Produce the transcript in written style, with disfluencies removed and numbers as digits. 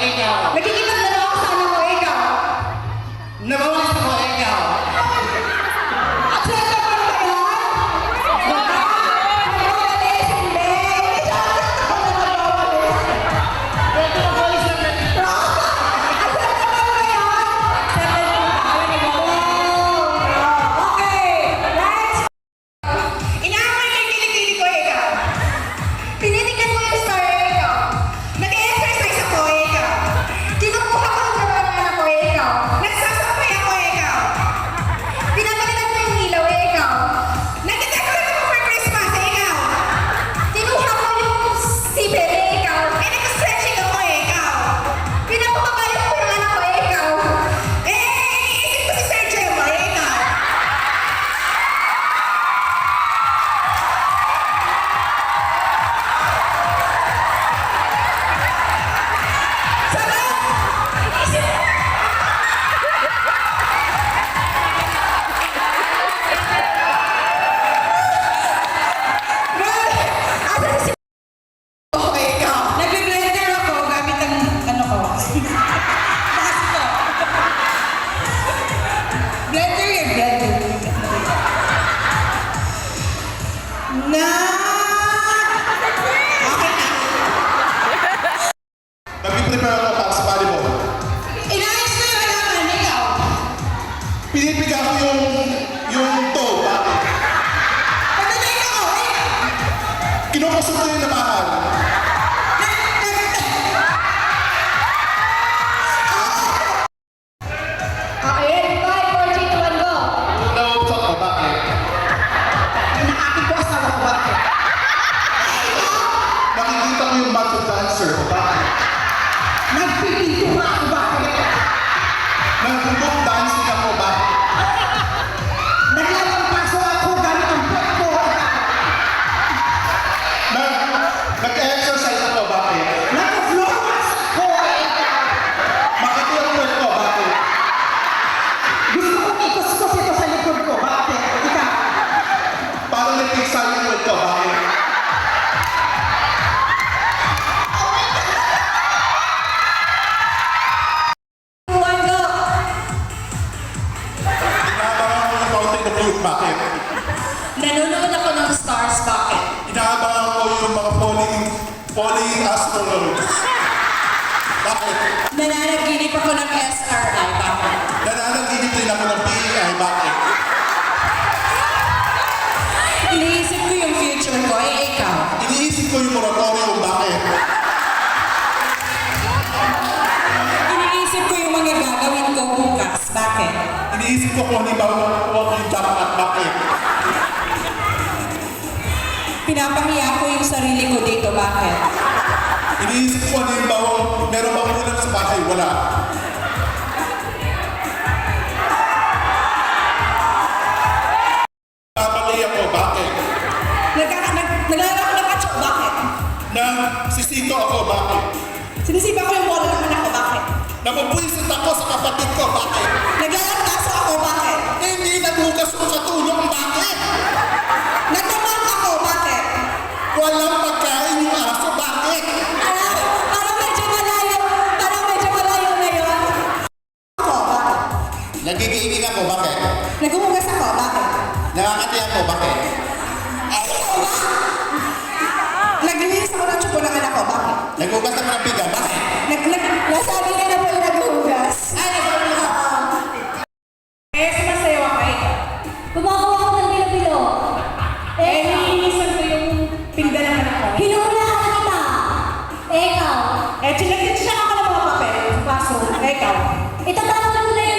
ikaw. Nagkikitang na ako sa anak ko, ikaw. Nabawalis ako, ikaw. At sa ito pa ba yan? Nabawalis, hindi. Ito nabawalis lang. At sa ito pa ba yan? Okay, next. Inaamoy ko yung kilikili ko, ikaw. Tinitigan mo yung star, ikaw. Nag-exercise ako, ikaw. Kinukuha ko yung banana ko, ikaw. Nagsasapay ako, ikaw. Pinapalitan mo yung ilaw, ikaw. Nag-decorate ako for Christmas, ikaw. Kinuha ko yung sipil, ikaw. Eh, nag-stretching ako, ikaw. Pinapapabayok ko yung anak ko, ikaw. Iniisip ko si Sir Jemar, ikaw. Sabi! Iniisip ko. Asan si Oh, ikaw. Nagbe-blender ako gamit ang ano ko. Taas ko. Blender yung blender. Na! Okay na. Nag-prepare ako para sa volleyball. Inayos ko yung alaman, ikaw. Pinipiga ko yung toe. Bakit? Pagdating ako, Kinukusog ko yung nabahan. Okay, 5, 4, 3, 2, 1, go. Nausap ko. Bakit? Nakakikuha sa ako, bakit? Nakikita ko yung battle dancer. Bakit? Nagpipintura ako, bakit? Nag-book dancing ako. Bakit? Naglalampaso ako gamit ang buhok ko. Nag-exercise ako. Bakit? Nag-floor wax ako. Makati ang work ko. Bakit? Gusto kong ikuskus ito sa likod ko, bakit? Ikaw. Parang nag-excite yung work ko. Bakit? One, go. Inaabangan ko yung Fountain of Youth. Bakit? Nanonood ako ng stars, bakit? Inaabangan ko yung mga falling astronauts. Bakit? Nananaginip ako ng SRI, bakit? Nananaginip din ako ng PEI. Bakit? Iniisip ko yung future ko, ikaw. Iniisip ko yung moratorium. Bakit? Iniisip ko yung mga gagawin ko bukas, bakit? Iniisip ko kung halimbawa ko yung jackpot. Bakit? Pinapahiya ko yung sarili ko dito, bakit? Iniisip ko halimbawa meron bang ulam sa bahay. Wala. Babali ako. Bakit? Naglalaro ko ng atso, bakit? Sisito ako. Bakit? Sinisipa ko yung wala ng anak ko, bakit? Napabuisit ako sa kapatid ko. Bakit? Naglalangkaso ako, bakit? Hindi naghugas ko sa tulong. Bakit? Nagtamang ako, bakit? Walang pagkain yung aso. Bakit? Parang medyo malayo na yun. Ako, bakit? Nagigiingin ako. Bakit? Nagumugas ako, bakit? Nakakati ako. Bakit? Naglinis ako ng tsupo ng anak ko, bakit? Naghugas ako ng biga. Bakit? Nasabi niya na po yung naghugas. Ay, naghugas. Sumasayaw ako, Gumagawa ko ng bilo-bilo. nilinisan ko yung pinggan ng anak ko. Hinuhulaan kita. Ikaw. Sinag ako ng mga papel sa classroom. Ikaw. Itatapon mo na yung